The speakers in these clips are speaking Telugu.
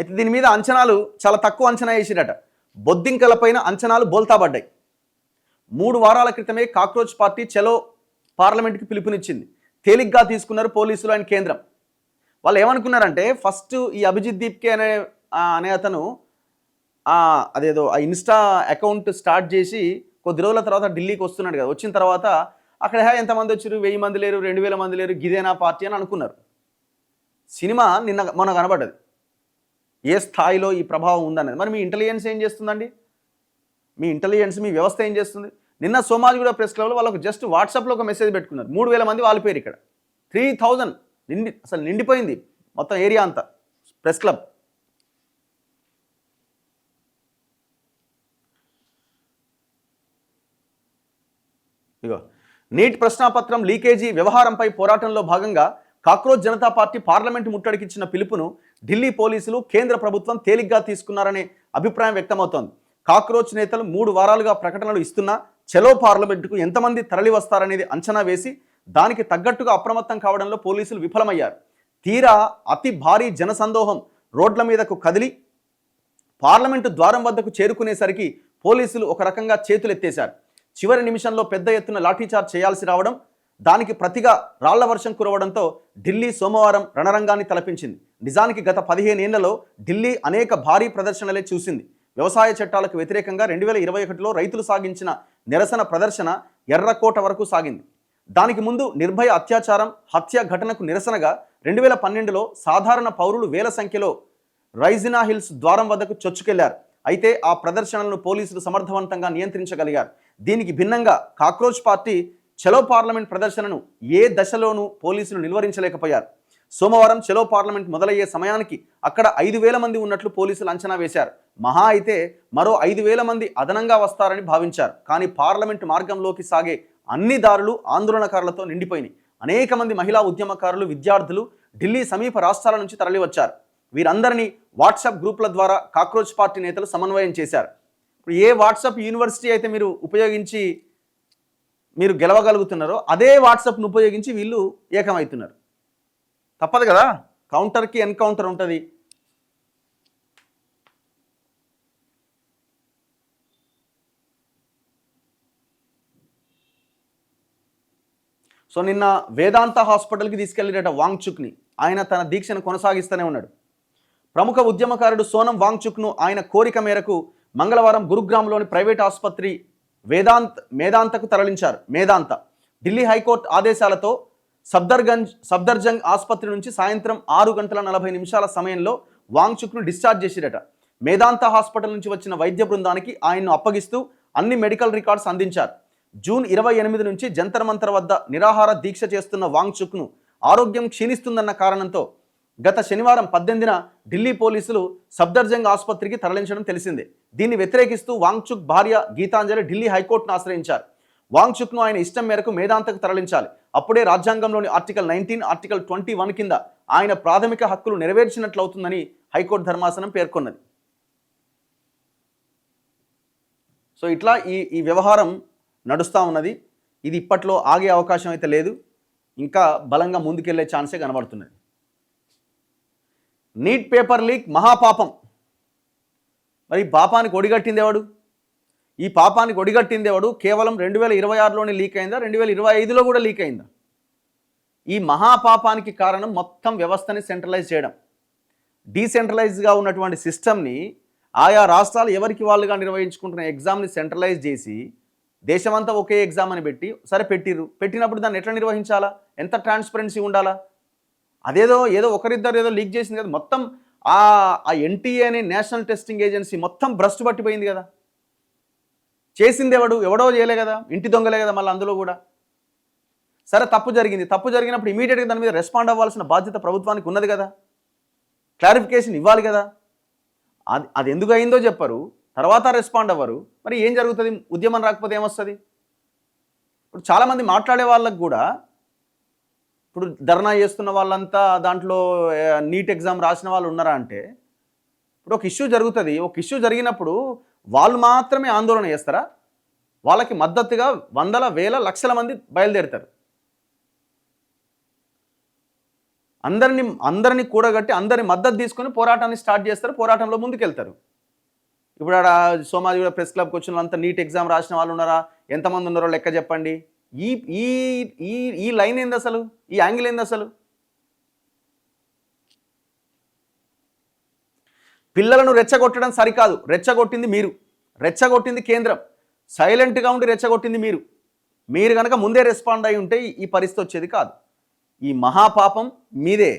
అయితే దీని మీద అంచనాలు చాలా తక్కువ అంచనా వేసిరట. బొద్దింకలపైన అంచనాలు బోల్తాబడ్డాయి. 3 వారాల క్రితమే కాక్రోచ్ పార్టీ చలో పార్లమెంట్కి పిలుపునిచ్చింది. తేలిగ్గా తీసుకున్నారు పోలీసులు అండ్ కేంద్రం. వాళ్ళు ఏమనుకున్నారంటే ఫస్ట్ ఈ అభిజిత్ దీప్కే అనే అతను అదేదో ఆ ఇన్స్టా అకౌంట్ స్టార్ట్ చేసి కొద్ది రోజుల తర్వాత ఢిల్లీకి వస్తున్నాడు కదా. వచ్చిన తర్వాత అక్కడ ఎంతమంది వచ్చారు, 1000 మంది లేరు, 2000 మంది లేరు, గిదేనా పార్టీ అని అనుకున్నారు. సినిమా మొన్న కనబడ్డది ఏ స్థాయిలో ఈ ప్రభావం ఉందనేది. మరి మీ ఇంటెలిజెన్స్ ఏం చేస్తుందండి? మీ ఇంటెలిజెన్స్, మీ వ్యవస్థ ఏం చేస్తుంది? నిన్న సోమాజిగూడ ప్రెస్ క్లబ్లో వాళ్ళకు జస్ట్ వాట్సాప్లో ఒక మెసేజ్ పెట్టుకున్నారు. 3000 మంది వాళ్ళిపోయారు. ఇక్కడ 3000 అసలు నిండిపోయింది మొత్తం ఏరియా అంతా ప్రెస్ క్లబ్. ఇగో నీట్ ప్రశ్నాపత్రం లీకేజీ వ్యవహారంపై పోరాటంలో భాగంగా కాక్రోచ్ జనతా పార్టీ పార్లమెంటు ముట్టడికిచ్చిన పిలుపును ఢిల్లీ పోలీసులు, కేంద్ర ప్రభుత్వం తేలిగ్గా తీసుకున్నారనే అభిప్రాయం వ్యక్తమవుతోంది. కాక్రోచ్ నేతలు 3 వారాలుగా ప్రకటనలు ఇస్తున్నా చలో పార్లమెంటుకు ఎంతమంది తరలి వస్తారనేది అంచనా వేసి దానికి తగ్గట్టుగా అప్రమత్తం కావడంలో పోలీసులు విఫలమయ్యారు. తీరా అతి భారీ జనసందోహం రోడ్ల మీదకు కదిలి పార్లమెంటు ద్వారం వద్దకు చేరుకునేసరికి పోలీసులు ఒక రకంగా చేతులెత్తేశారు. చివరి నిమిషంలో పెద్ద ఎత్తున లాఠీచార్జ్ చేయాల్సి రావడం, దానికి ప్రతిగా రాళ్ల వర్షం కురవడంతో ఢిల్లీ సోమవారం రణరంగాన్ని తలపించింది. నిజానికి గత 15 ఏళ్లలో ఢిల్లీ అనేక భారీ ప్రదర్శనలే చూసింది. వ్యవసాయ చట్టాలకు వ్యతిరేకంగా 2021లో రైతులు సాగించిన నిరసన ప్రదర్శన ఎర్రకోట వరకు సాగింది. దానికి ముందు నిర్భయ అత్యాచారం, హత్య ఘటనకు నిరసనగా 2012లో సాధారణ పౌరులు వేల సంఖ్యలో రైజినా హిల్స్ ద్వారం వద్దకు చొచ్చుకెళ్లారు. అయితే ఆ ప్రదర్శనలను పోలీసులు సమర్థవంతంగా నియంత్రించగలిగారు. దీనికి భిన్నంగా కాక్రోచ్ పార్టీ చలో పార్లమెంట్ ప్రదర్శనను ఏ దశలోనూ పోలీసులు నిలువరించలేకపోయారు. సోమవారం చలో పార్లమెంట్ మొదలయ్యే సమయానికి అక్కడ 5000 మంది ఉన్నట్లు పోలీసులు అంచనా వేశారు. మహా అయితే మరో 5000 మంది అదనంగా వస్తారని భావించారు. కానీ పార్లమెంటు మార్గంలోకి సాగే అన్ని దారులు ఆందోళనకారులతో నిండిపోయినాయి. అనేక మంది మహిళా ఉద్యమకారులు, విద్యార్థులు ఢిల్లీ సమీప రాష్ట్రాల నుంచి తరలివచ్చారు. వీరందరినీ వాట్సాప్ గ్రూపుల ద్వారా కాక్రోచ్ పార్టీ నేతలు సమన్వయం చేశారు. ఇప్పుడు ఏ వాట్సాప్ యూనివర్సిటీ అయితే మీరు ఉపయోగించి మీరు గెలవగలుగుతున్నారో అదే వాట్సాప్ను ఉపయోగించి వీళ్ళు ఏకమవుతున్నారు. తప్పదు కదా, కౌంటర్కి ఎన్కౌంటర్ ఉంటుంది. సో నిన్న వేదాంత హాస్పిటల్కి తీసుకెళ్ళినట వాంగ్చుక్ని. ఆయన తన దీక్షను కొనసాగిస్తూనే ఉన్నాడు. ప్రముఖ ఉద్యమకారుడు సోనం వాంగ్చుక్ను ఆయన కోరిక మేరకు మంగళవారం గురుగ్రామ్లోని ప్రైవేట్ ఆసుపత్రి మేదాంతకు తరలించారు. ఢిల్లీ హైకోర్టు ఆదేశాలతో సఫ్దర్జంగ్ ఆసుపత్రి నుంచి సాయంత్రం 6:40 సమయంలో వాంగ్చుక్ను డిశ్చార్జ్ చేసిరట. మేదాంత హాస్పిటల్ నుంచి వచ్చిన వైద్య బృందానికి ఆయన్ను అప్పగిస్తూ అన్ని మెడికల్ రికార్డ్స్ అందించారు. జూన్ 28 నుంచి జంతర్ మంతర్ వద్ద నిరాహార దీక్ష చేస్తున్న వాంగ్చుక్ను ఆరోగ్యం క్షీణిస్తుందన్న కారణంతో గత శనివారం 18న ఢిల్లీ పోలీసులు సఫ్దర్జంగ్ ఆసుపత్రికి తరలించడం తెలిసిందే. దీన్ని వ్యతిరేకిస్తూ వాంగ్చుక్ భార్య గీతాంజలి ఢిల్లీ హైకోర్టును ఆశ్రయించారు. వాంగ్చుక్ను ఆయన ఇష్టం మేరకు మేదాంతకు తరలించాలి. అప్పుడే రాజ్యాంగంలోని ఆర్టికల్ 19, ఆర్టికల్ 21 కింద ఆయన ప్రాథమిక హక్కులు నెరవేర్చినట్లవుతుందని హైకోర్టు ధర్మాసనం పేర్కొన్నది. సో ఇట్లా ఈ వ్యవహారం నడుస్తూ ఉన్నది. ఇది ఇప్పట్లో ఆగే అవకాశం అయితే లేదు, ఇంకా బలంగా ముందుకెళ్లే ఛాన్సే కనబడుతున్నది. నీట్ పేపర్ లీక్ మహాపాపం. మరి పాపానికి ఒడిగట్టింది ఎవడు? ఈ పాపానికి ఒడిగట్టింది ఎవడు? కేవలం 2026లోనే లీక్ అయిందా, 2025లో కూడా లీక్ అయిందా? ఈ మహాపాపానికి కారణం మొత్తం వ్యవస్థని సెంట్రలైజ్ చేయడం. డీసెంట్రలైజ్గా ఉన్నటువంటి సిస్టమ్ని ఆయా రాష్ట్రాలు ఎవరికి వాళ్ళుగా నిర్వహించుకుంటున్న ఎగ్జామ్ని సెంట్రలైజ్ చేసి దేశమంతా ఒకే ఎగ్జామ్ అని పెట్టి సరే పెట్టినప్పుడు దాన్ని ఎట్లా నిర్వహించాలా, ఎంత ట్రాన్స్పరెన్సీ ఉండాలా? ఏదో ఒకరిద్దరు ఏదో లీక్ చేసింది కదా, మొత్తం ఆ ఎన్టీఏ అనే నేషనల్ టెస్టింగ్ ఏజెన్సీ మొత్తం భ్రష్టు పట్టిపోయింది కదా. చేసింది ఎవడో చేయలే కదా, ఇంటి దొంగలే కదా. మళ్ళీ అందులో కూడా సరే తప్పు జరిగినప్పుడు ఇమీడియట్గా దాని మీద రెస్పాండ్ అవ్వాల్సిన బాధ్యత ప్రభుత్వానికి ఉన్నది కదా, క్లారిఫికేషన్ ఇవ్వాలి కదా. అది ఎందుకు అయిందో చెప్పరు, తర్వాత రెస్పాండ్ అవ్వరు. మరి ఏం జరుగుతుంది? ఉద్యమం రాకపోతే ఏమొస్తుంది? ఇప్పుడు చాలామంది మాట్లాడే వాళ్ళకు కూడా ఇప్పుడు ధర్నా చేస్తున్న వాళ్ళంతా దాంట్లో నీట్ ఎగ్జామ్ రాసిన వాళ్ళు ఉన్నారా అంటే, ఇప్పుడు ఒక ఇష్యూ జరుగుతుంది. ఒక ఇష్యూ జరిగినప్పుడు వాళ్ళు మాత్రమే ఆందోళన చేస్తారా? వాళ్ళకి మద్దతుగా వందల వేల లక్షల మంది బయలుదేరుతారు. అందరినీ కూడగట్టి అందరి మద్దతు తీసుకొని పోరాటాన్ని స్టార్ట్ చేస్తారు, పోరాటంలో ముందుకెళ్తారు. ఇప్పుడు ఆడ సోమాజిగూడ ప్రెస్ క్లబ్కి వచ్చిన వాళ్ళంతా నీట్ ఎగ్జామ్ రాసిన వాళ్ళు ఉన్నారా, ఎంతమంది ఉన్నారో లెక్క చెప్పండి. ఈ ఈ ఈ ఈ లైన్ ఏంది అసలు, ఈ యాంగిల్ ఏంది అసలు? పిల్లలను రెచ్చగొట్టడం సరికాదు, రెచ్చగొట్టింది మీరు, రెచ్చగొట్టింది కేంద్రం, సైలెంట్గా ఉండి రెచ్చగొట్టింది మీరు. మీరు కనుక ముందే రెస్పాండ్ అయి ఉంటే ఈ పరిస్థితి వచ్చేది కాదు. ఈ మహాపాపం మీదే.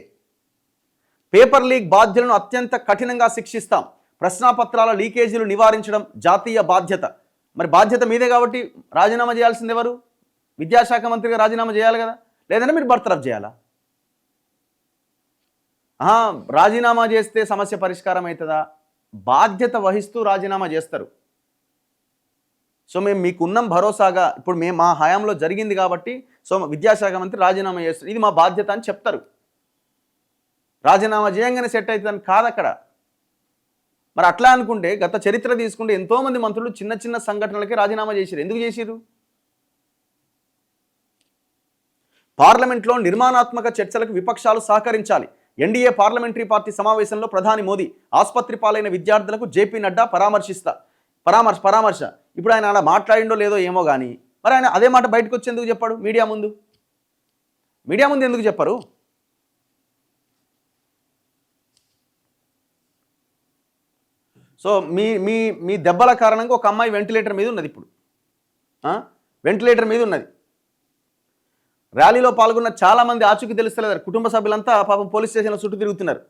పేపర్ లీక్ బాధ్యులను అత్యంత కఠినంగా శిక్షిస్తాం. ప్రశ్నాపత్రాల లీకేజీలు నివారించడం జాతీయ బాధ్యత. మరి బాధ్యత మీదే కాబట్టి రాజీనామా చేయాల్సింది ఎవరు? విద్యాశాఖ మంత్రిగా రాజీనామా చేయాలి కదా, లేదంటే మీరు బర్తరఫ్ చేయాలా? రాజీనామా చేస్తే సమస్య పరిష్కారం అవుతుందా? బాధ్యత వహిస్తూ రాజీనామా చేస్తారు. సో మేము మీకున్నాం భరోసాగా, ఇప్పుడు మేము మా హయాంలో జరిగింది కాబట్టి సో విద్యాశాఖ మంత్రి రాజీనామా చేస్తారు, ఇది మా బాధ్యత అని చెప్తారు. రాజీనామా చేయంగానే సెట్ అవుతుందని కాదు అక్కడ. మరి అట్లా అనుకుంటే గత చరిత్ర తీసుకుంటే ఎంతోమంది మంత్రులు చిన్న చిన్న సంఘటనలకి రాజీనామా చేశారు. ఎందుకు చేసిరు? పార్లమెంట్లో నిర్మాణాత్మక చర్చలకు విపక్షాలు సహకరించాలి. ఎన్డీఏ పార్లమెంటరీ పార్టీ సమావేశంలో ప్రధాని మోదీ ఆసుపత్రి పాలైన విద్యార్థులకు జేపీ నడ్డా పరామర్శ. ఇప్పుడు ఆయన అలా మాట్లాడిండో లేదో ఏమో కానీ మరి ఆయన అదే మాట బయటకు వచ్చి ఎందుకు చెప్పాడు? మీడియా ముందు ఎందుకు చెప్పరు? సో మీ దెబ్బల కారణంగా ఒక అమ్మాయి వెంటిలేటర్ మీద ఉన్నది. ఇప్పుడు వెంటిలేటర్ మీద ఉన్నది. ర్యాలీలో పాల్గొన్న చాలామంది ఆచూకీ తెలుస్తలేదు. కుటుంబ సభ్యులంతా పాపం పోలీస్ స్టేషన్లో చుట్టూ తిరుగుతున్నారు.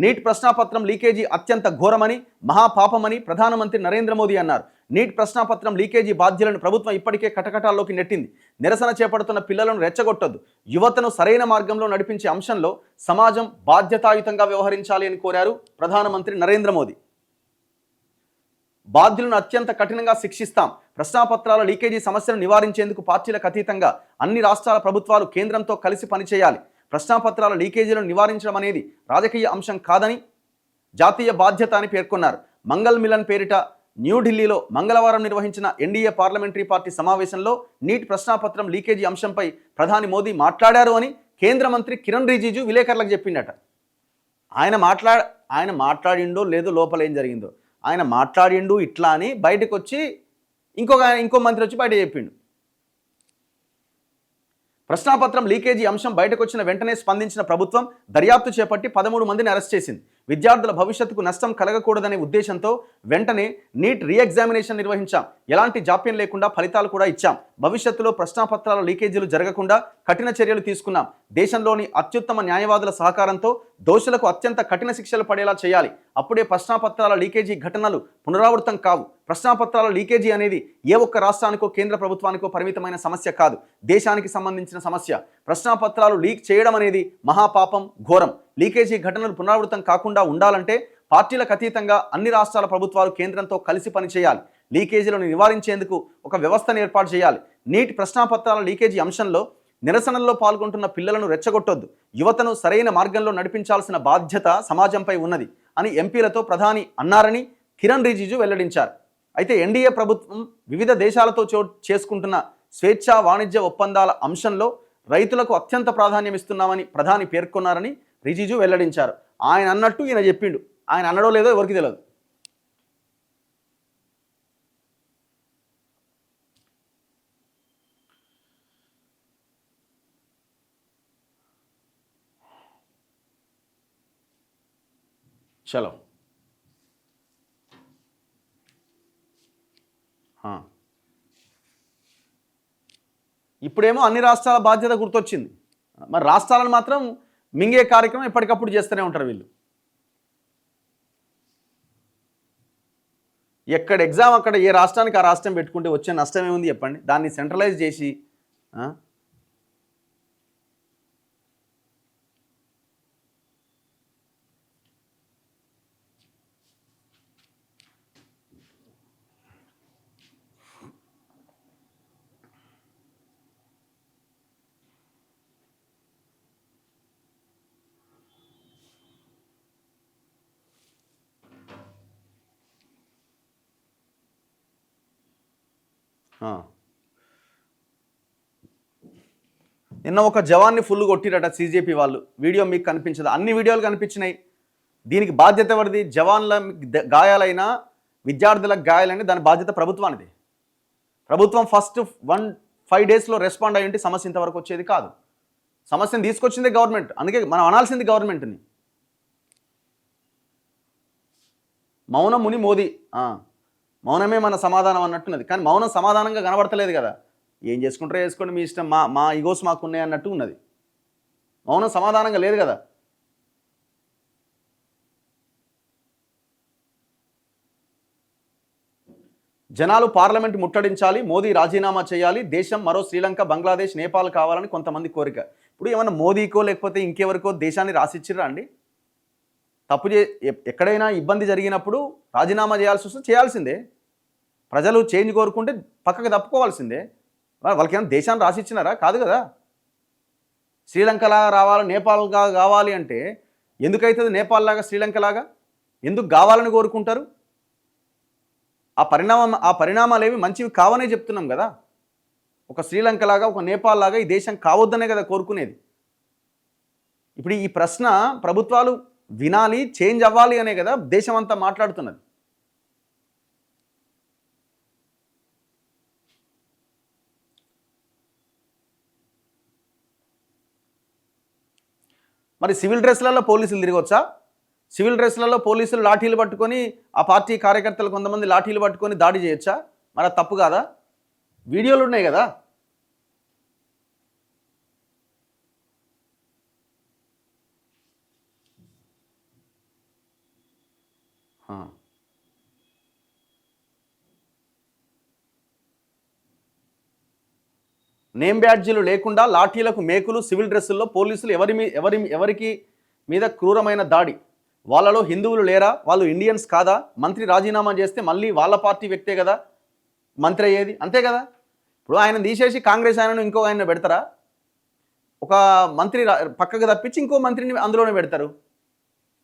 నీట్ ప్రశ్నాపత్రం లీకేజీ అత్యంత ఘోరమని, మహాపాపమని ప్రధానమంత్రి నరేంద్ర మోదీ అన్నారు. నీట్ ప్రశ్నాపత్రం లీకేజీ బాధ్యులను ప్రభుత్వం ఇప్పటికే కటకటాల్లోకి నెట్టింది. నిరసన చేపడుతున్న పిల్లలను రెచ్చగొట్టొద్దు, యువతను సరైన మార్గంలో నడిపించే అంశంలో సమాజం బాధ్యతాయుతంగా వ్యవహరించాలి అని కోరారు ప్రధానమంత్రి నరేంద్ర మోదీ. బాధ్యులను అత్యంత కఠినంగా శిక్షిస్తాం. ప్రశ్నాపత్రాల లీకేజీ సమస్యను నివారించేందుకు పార్టీలకు అతీతంగా అన్ని రాష్ట్రాల ప్రభుత్వాలు కేంద్రంతో కలిసి పనిచేయాలి. ప్రశ్నాపత్రాల లీకేజీలను నివారించడం అనేది రాజకీయ అంశం కాదని, జాతీయ బాధ్యత అని పేర్కొన్నారు. మంగళ్ మిలన్ పేరిట న్యూఢిల్లీలో మంగళవారం నిర్వహించిన ఎన్డీఏ పార్లమెంటరీ పార్టీ సమావేశంలో నీట్ ప్రశ్నాపత్రం లీకేజీ అంశంపై ప్రధాని మోదీ మాట్లాడారు అని కేంద్ర మంత్రి కిరణ్ రిజిజు విలేకరులకు చెప్పిండట. ఆయన మాట్లాడిండో లేదో, లోపల ఏం జరిగిందో, ఆయన మాట్లాడిండు ఇట్లా అని బయటకు వచ్చి ఇంకో మంత్రి వచ్చి బయట చెప్పిండు. ప్రశ్నాపత్రం లీకేజీ అంశం బయటకు వచ్చిన వెంటనే స్పందించిన ప్రభుత్వం దర్యాప్తు చేపట్టి 13 మందిని అరెస్ట్ చేసింది. విద్యార్థుల భవిష్యత్తుకు నష్టం కలగకూడదనే ఉద్దేశంతో వెంటనే నీట్ రీఎగ్జామినేషన్ నిర్వహించాం. ఎలాంటి జాప్యం లేకుండా ఫలితాలు కూడా ఇచ్చాం. భవిష్యత్తులో ప్రశ్నాపత్రాల లీకేజీలు జరగకుండా కఠిన చర్యలు తీసుకున్నాం. దేశంలోని అత్యుత్తమ న్యాయవాదుల సహకారంతో దోషులకు అత్యంత కఠిన శిక్షలు పడేలా చేయాలి. అప్పుడే ప్రశ్నాపత్రాల లీకేజీ ఘటనలు పునరావృతం కావు. ప్రశ్నాపత్రాల లీకేజీ అనేది ఏ ఒక్క రాష్ట్రానికో కేంద్ర ప్రభుత్వానికో పరిమితమైన సమస్య కాదు, దేశానికి సంబంధించిన సమస్య. ప్రశ్నాపత్రాలు లీక్ చేయడం అనేది మహాపాపం, ఘోరం. లీకేజీ ఘటనలు పునరావృతం కాకుండా ఉండాలంటే పార్టీలకు అతీతంగా అన్ని రాష్ట్రాల ప్రభుత్వాలు కేంద్రంతో కలిసి పనిచేయాలి. లీకేజీలను నివారించేందుకు ఒక వ్యవస్థను ఏర్పాటు చేయాలి. నీట్ ప్రశ్నాపత్రాల లీకేజీ అంశంలో నిరసనల్లో పాల్గొంటున్న పిల్లలను రెచ్చగొట్టొద్దు, యువతను సరైన మార్గంలో నడిపించాల్సిన బాధ్యత సమాజంపై ఉన్నది అని ఎంపీలతో ప్రధాని అన్నారని కిరణ్ రిజిజు వెల్లడించారు. అయితే ఎన్డీఏ ప్రభుత్వం వివిధ దేశాలతో చేసుకుంటున్న స్వేచ్ఛా వాణిజ్య ఒప్పందాల అంశంలో రైతులకు అత్యంత ప్రాధాన్యం ఇస్తున్నామని ప్రధాని పేర్కొన్నారని రిజిజు వెల్లడించారు. ఆయన అన్నట్టు ఈయన చెప్పిండు. ఆయన అన్నడో లేదో ఎవరికి తెలియదు. చలో ఇప్పుడేమో అన్ని రాష్ట్రాల బాధ్యత గుర్తొచ్చింది. మరి రాష్ట్రాలను మాత్రం మింగే కార్యక్రమం ఎప్పటికప్పుడు చేస్తూనే ఉంటారు వీళ్ళు. ఎక్కడ ఎగ్జామ్ అక్కడ ఏ రాష్ట్రానికి ఆ రాష్ట్రం పెట్టుకుంటే వచ్చే నష్టం ఏముంది చెప్పండి? దాన్ని సెంట్రలైజ్ చేసి నిన్న ఒక జవాన్ని ఫుల్ కొట్టిరట సీజేపీ వాళ్ళు. వీడియో మీకు కనిపించదు, అన్ని వీడియోలు కనిపించినాయి. దీనికి బాధ్యత ఎవరిది? జవాన్ల గాయాలైన, విద్యార్థులకు గాయాలైన దాని బాధ్యత ప్రభుత్వానిది. ప్రభుత్వం ఫస్ట్ 5 డేస్లో రెస్పాండ్ అయ్యి ఉంటే సమస్య ఇంతవరకు వచ్చేది కాదు. సమస్యను తీసుకొచ్చిందే గవర్నమెంట్, అందుకే మనం అనాల్సింది గవర్నమెంట్ని. మౌనం ముని మోదీ, మౌనమే మన సమాధానం అన్నట్టున్నది. కానీ మౌనం సమాధానంగా కనబడతలేదు కదా. ఏం చేసుకుంటారో చేసుకోండి, మీ ఇష్టం, మా ఈగోస్ మాకున్నాయి అన్నట్టు ఉన్నది. మౌనం సమాధానంగా లేదు కదా. జనాలు పార్లమెంట్ ముట్టడించాలి, మోదీ రాజీనామా చేయాలి, దేశం మరో శ్రీలంక, బంగ్లాదేశ్, నేపాల్ కావాలని కొంతమంది కోరిక. ఇప్పుడు ఏమన్నా మోదీకో లేకపోతే ఇంకెవరికో దేశాన్ని రాసిచ్చిర్రా అండి? తప్పు ఎక్కడైనా ఇబ్బంది జరిగినప్పుడు రాజీనామా చేయాల్సి వస్తే చేయాల్సిందే. ప్రజలు చేంజ్ కోరుకుంటే పక్కకు తప్పుకోవాల్సిందే. వాళ్ళకి ఏమైనా దేశాన్ని రాసిచ్చినారా? కాదు కదా. శ్రీలంకలాగా రావాలి, నేపాల్గా కావాలి అంటే ఎందుకైతుంది? నేపాల్ లాగా, శ్రీలంక లాగా ఎందుకు కావాలని కోరుకుంటారు? ఆ పరిణామాలు ఏవి మంచివి కావనే చెప్తున్నాం కదా. ఒక శ్రీలంక లాగా, ఒక నేపాల్ లాగా ఈ దేశం కావద్దనే కదా కోరుకునేది. ఇప్పుడు ఈ ప్రశ్న ప్రభుత్వాలు వినాలి, చేంజ్ అవ్వాలి అనే కదా దేశం అంతా మాట్లాడుతున్నది. మరి సివిల్ డ్రెస్లలో పోలీసులు తిరగవచ్చా? సివిల్ డ్రెస్లలో పోలీసులు లాఠీలు పట్టుకొని, ఆ పార్టీ కార్యకర్తలు కొంతమంది లాఠీలు పట్టుకొని దాడి చేయొచ్చా? మరి అది తప్పు కాదా? వీడియోలు ఉన్నాయి కదా. నేమ్ బ్యాడ్జీలు లేకుండా లాఠీలకు మేకులు, సివిల్ డ్రెస్సుల్లో పోలీసులు ఎవరికి మీద క్రూరమైన దాడి. వాళ్ళలో హిందువులు లేరా? వాళ్ళు ఇండియన్స్ కాదా? మంత్రి రాజీనామా చేస్తే మళ్ళీ వాళ్ళ పార్టీ వ్యక్తే కదా మంత్రి అయ్యేది, అంతే కదా. ఇప్పుడు ఆయన తీసేసి కాంగ్రెస్ ఆయనను ఇంకో ఆయన పెడతారా? ఒక మంత్రి పక్కకు తప్పించి ఇంకో మంత్రిని అందులోనే పెడతారు,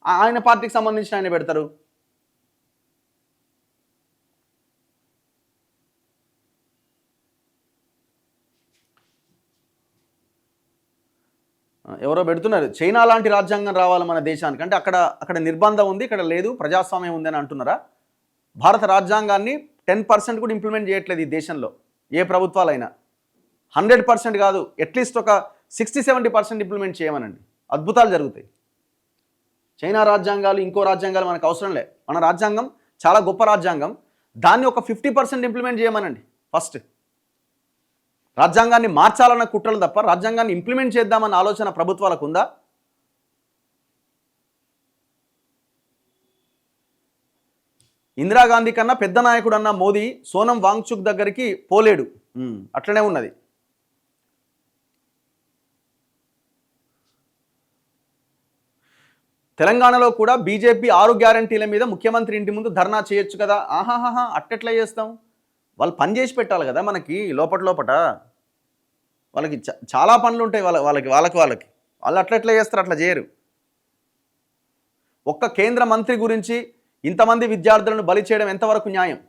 ఆయన పార్టీకి సంబంధించిన ఆయన పెడతారు. ఎవరో పెడుతున్నారు, చైనా లాంటి రాజ్యాంగం రావాలి మన దేశానికి అంటే అక్కడ నిర్బంధం ఉంది, ఇక్కడ లేదు, ప్రజాస్వామ్యం ఉంది అని అంటున్నారా? భారత రాజ్యాంగాన్ని 10% కూడా ఇంప్లిమెంట్ చేయట్లేదు ఈ దేశంలో ఏ ప్రభుత్వాలైనా. 100% కాదు, అట్లీస్ట్ ఒక 60-70% ఇంప్లిమెంట్ చేయమనండి, అద్భుతాలు జరుగుతాయి. చైనా రాజ్యాంగాలు, ఇంకో రాజ్యాంగాలు మనకు అవసరం లే. మన రాజ్యాంగం చాలా గొప్ప రాజ్యాంగం, దాన్ని ఒక 50% ఇంప్లిమెంట్ చేయమనండి ఫస్ట్. రాజ్యాంగాన్ని మార్చాలన్న కుట్రలు తప్ప రాజ్యాంగాన్ని ఇంప్లిమెంట్ చేద్దామన్న ఆలోచన ప్రభుత్వాలకు ఉందా? ఇందిరాగాంధీ కన్నా పెద్ద నాయకుడు అన్న మోదీ సోనం వాంగ్చుక్ దగ్గరికి పోలేడు, అట్లనే ఉన్నది. తెలంగాణలో కూడా బీజేపీ 6 గ్యారంటీల మీద ముఖ్యమంత్రి ఇంటి ముందు ధర్నా చేయొచ్చు కదా. ఆహాహా, అట్టెట్లా చేస్తాం? వాళ్ళు పని చేసి పెట్టాలి కదా మనకి లోపట. వాళ్ళకి చాలా పనులు ఉంటాయి, వాళ్ళకి వాళ్ళు అట్లా చేస్తారు, అట్లా చేయరు. ఒక్క కేంద్ర మంత్రి గురించి ఇంతమంది విద్యార్థులను బలి చేయడం ఎంతవరకు న్యాయం?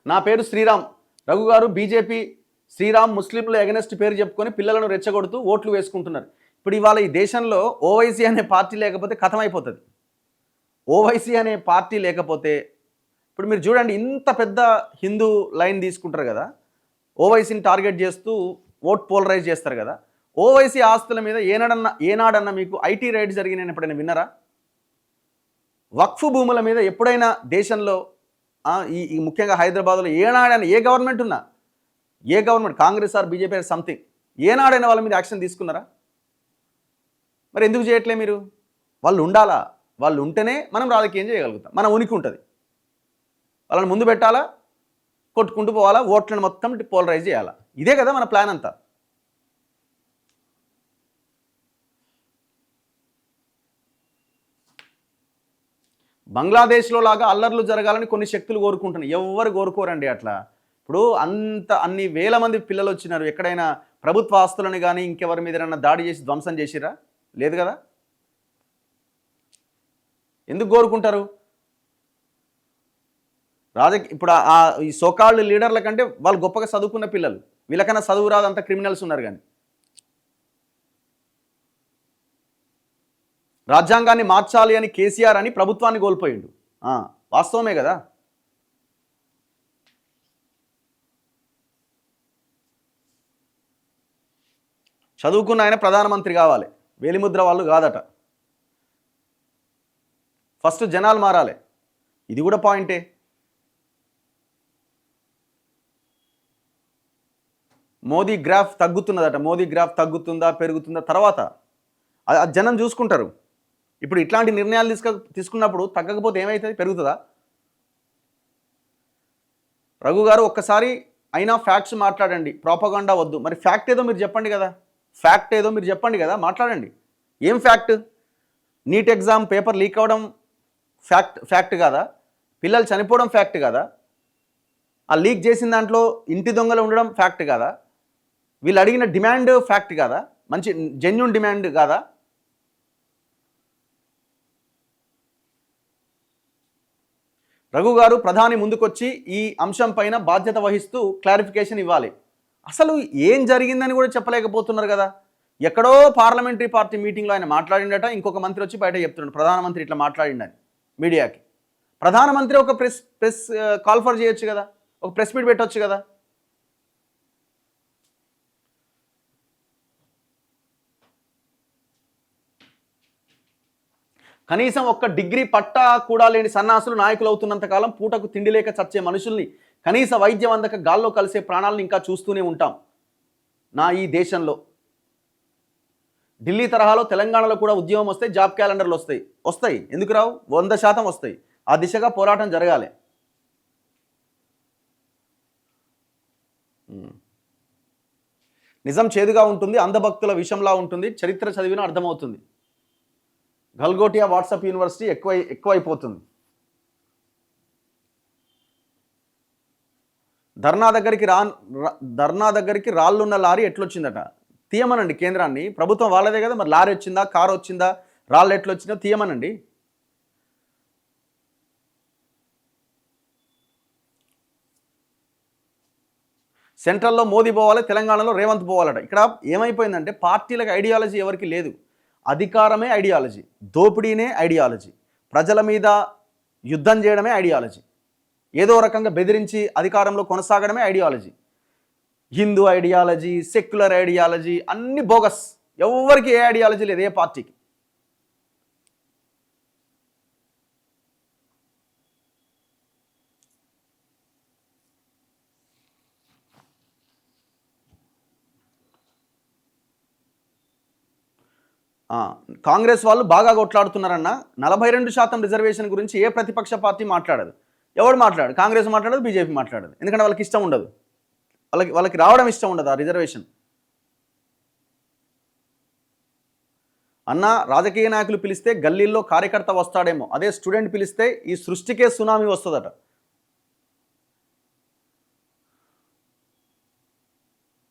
నా పేరు శ్రీరామ్, రఘు గారు బీజేపీ శ్రీరామ్ ముస్లింలు ఎగనెస్ట్ పేరు చెప్పుకొని పిల్లలను రెచ్చగొడుతూ ఓట్లు వేసుకుంటున్నారు. ఇప్పుడు ఇవాళ ఈ దేశంలో ఓవైసీ అనే పార్టీ లేకపోతే కథమైపోతుంది. ఓవైసీ అనే పార్టీ లేకపోతే ఇప్పుడు మీరు చూడండి, ఇంత పెద్ద హిందూ లైన్ తీసుకుంటారు కదా, ఓవైసీని టార్గెట్ చేస్తూ ఓట్ పోలరైజ్ చేస్తారు కదా. ఓవైసీ ఆస్తుల మీద ఏనాడన్నా మీకు ఐటీ రైడ్ జరిగిన ఎప్పుడైనా విన్నారా? వక్ఫ్ భూముల మీద ఎప్పుడైనా దేశంలో ఈ ముఖ్యంగా హైదరాబాద్లో ఏనాడైనా ఏ గవర్నమెంట్ ఉన్నా, ఏ government, Congress or BJP something, ఏనాడైనా వాళ్ళ మీద యాక్షన్ తీసుకున్నారా? మరి ఎందుకు చేయట్లే మీరు? వాళ్ళు ఉండాలా, వాళ్ళు ఉంటేనే మనం రాజకీయం చేయగలుగుతాం, మన ఉనికి ఉంటుంది. వాళ్ళని ముందు పెట్టాలా, కొట్టుకుంటూ పోవాలా, ఓట్లను మొత్తం పోలరైజ్ చేయాలా, ఇదే కదా మన ప్లాన్ అంతా. బంగ్లాదేశ్లో లాగా అల్లర్లు జరగాలని కొన్ని శక్తులు కోరుకుంటున్నాయి, ఎవరు కోరుకోరండి అట్లా. ఇప్పుడు అన్ని వేల మంది పిల్లలు వచ్చినారు, ఎక్కడైనా ప్రభుత్వ ఆస్తులను కానీ ఇంకెవరి మీద దాడి చేసి ధ్వంసం చేసిరా? లేదు కదా. ఎందుకు కోరుకుంటారు? ఇప్పుడు ఈ సోకాళ్ళు లీడర్ల కంటే వాళ్ళు గొప్పగా చదువుకున్న పిల్లలు, వీళ్ళకన్నా చదువు రాదు, అంత క్రిమినల్స్ ఉన్నారు. కానీ రాజ్యాంగాన్ని మార్చాలి అని కేసీఆర్ అని ప్రభుత్వాన్ని కోల్పోయిండు. వాస్తవమే కదా. చదువుకున్న ఆయన ప్రధానమంత్రి కావాలి, వేలిముద్ర వాళ్ళు కాదట. ఫస్ట్ జనాలు మారాలి, ఇది కూడా పాయింటే. మోదీ గ్రాఫ్ తగ్గుతున్నదట, మోదీ గ్రాఫ్ తగ్గుతుందా పెరుగుతుందా తర్వాత జనం చూసుకుంటారు. ఇప్పుడు ఇట్లాంటి నిర్ణయాలు తీసుకున్నప్పుడు తగ్గకపోతే ఏమవుతుంది, పెరుగుతుందా? రఘు గారు ఒక్కసారి అయినా ఫ్యాక్ట్స్ మాట్లాడండి, ప్రోపగండా వద్దు. మరి ఫ్యాక్ట్ ఏదో మీరు చెప్పండి కదా, ఫ్యాక్ట్ ఏదో మీరు చెప్పండి కదా, మాట్లాడండి. ఏం fact? NEET exam paper leak అవ్వడం ఫ్యాక్ట్ కాదా? పిల్లలు చనిపోవడం ఫ్యాక్ట్ కాదా? ఆ లీక్ చేసిన దాంట్లో ఇంటి దొంగలు ఉండడం ఫ్యాక్ట్ కాదా? వీళ్ళు అడిగిన డిమాండ్ ఫ్యాక్ట్ కాదా? మంచి జెన్యూన్ డిమాండ్ కాదా? రఘు గారు ప్రధాని ముందుకొచ్చి ఈ అంశం పైన బాధ్యత వహిస్తూ క్లారిఫికేషన్ ఇవ్వాలి. అసలు ఏం జరిగిందని కూడా చెప్పలేకపోతున్నారు కదా. ఎక్కడో పార్లమెంటరీ పార్టీ మీటింగ్లో ఆయన మాట్లాడిండట, ఇంకొక మంత్రి వచ్చి బయట చెప్తున్నాడు ప్రధానమంత్రి ఇట్లా మాట్లాడిండని మీడియాకి. ప్రధానమంత్రి ఒక ప్రెస్ కాల్ఫర్ చేయొచ్చు కదా, ఒక ప్రెస్ మీట్ పెట్టవచ్చు కదా. కనీసం ఒక్క డిగ్రీ పట్టా కూడా లేని సన్నాసులు నాయకులు అవుతున్నంత కాలం పూటకు తిండి లేక చచ్చే మనుషుల్ని, కనీస వైద్యం అందక గాల్లో కలిసే ప్రాణాలను ఇంకా చూస్తూనే ఉంటాం నా ఈ దేశంలో. ఢిల్లీ తరహాలో తెలంగాణలో కూడా ఉద్యమం వస్తాయి, జాబ్ క్యాలెండర్లు వస్తాయి. ఎందుకు రావు? 100% వస్తాయి. ఆ దిశగా పోరాటం జరగాలి. నిజం చేదుగా ఉంటుంది, అంధభక్తుల విషంలా ఉంటుంది, చరిత్ర చదివిన అర్థమవుతుంది. గల్గోటియా వాట్సాప్ యూనివర్సిటీ ఎక్కువైపోతుంది. ధర్నా దగ్గరికి రాళ్ళున్న లారీ ఎట్లొచ్చిందట, తీయమనండి కేంద్రాన్ని. ప్రభుత్వం వాళ్ళదే కదా, మరి లారీ వచ్చిందా, కారు వచ్చిందా, రాళ్ళు ఎట్లొచ్చిందో తీయమనండి. సెంట్రల్లో మోదీ పోవాలి, తెలంగాణలో రేవంత్ పోవాలట. ఇక్కడ ఏమైపోయిందంటే పార్టీలకు ఐడియాలజీ ఎవరికి లేదు. అధికారమే ఐడియాలజీ, దోపిడీనే ఐడియాలజీ, ప్రజల మీద యుద్ధం చేయడమే ఐడియాలజీ, ఏదో రకంగా బెదిరించి అధికారంలో కొనసాగడమే ideology. Hindu ideology, secular ideology అన్ని బోగస్. ఎవరికి ఏ ఐడియాలజీ లేదు, ఏ పార్టీకి. కాంగ్రెస్ వాళ్ళు బాగా కొట్లాడుతున్నారన్న. 42% రిజర్వేషన్ గురించి ఏ ప్రతిపక్ష పార్టీ మాట్లాడదు. ఎవడు మాట్లాడు? కాంగ్రెస్ మాట్లాడదు, బీజేపీ మాట్లాడదు. ఎందుకంటే వాళ్ళకి ఇష్టం ఉండదు, వాళ్ళకి రావడం ఇష్టం ఉండదు ఆ రిజర్వేషన్. అన్న, రాజకీయ నాయకులు పిలిస్తే గల్లీల్లో కార్యకర్త వస్తాడేమో, అదే స్టూడెంట్ పిలిస్తే ఈ సృష్టికే సునామీ వస్తుందట.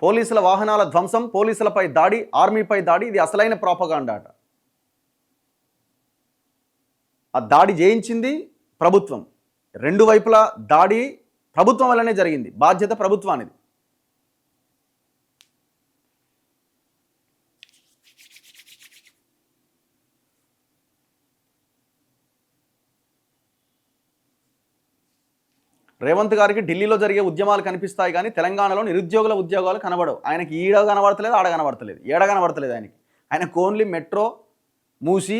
పోలీసుల వాహనాల ధ్వంసం, పోలీసులపై దాడి, ఆర్మీపై దాడి, ఇది అసలైన ప్రోపగాండా అట. ఆ దాడి చేయించింది ప్రభుత్వం. రెండు వైపులా దాడి ప్రభుత్వం వల్లనే జరిగింది, బాధ్యత ప్రభుత్వానిది. రేవంత్ గారికి ఢిల్లీలో జరిగే ఉద్యమాలు కనిపిస్తాయి కానీ తెలంగాణలో నిరుద్యోగుల ఉద్యోగాలు కనబడవు. ఆయనకి ఈడ కనబడతలేదు, ఆడ కనబడతలేదు, ఏడ కనబడతలేదు. ఆయనకు only metro, Musi,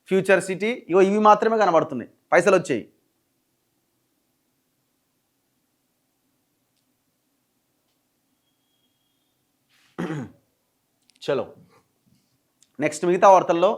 future city ఇవి మాత్రమే కనబడుతున్నాయి, పైసలు వచ్చాయి. చలో నెక్స్ట్ మిగతా వార్తల్లో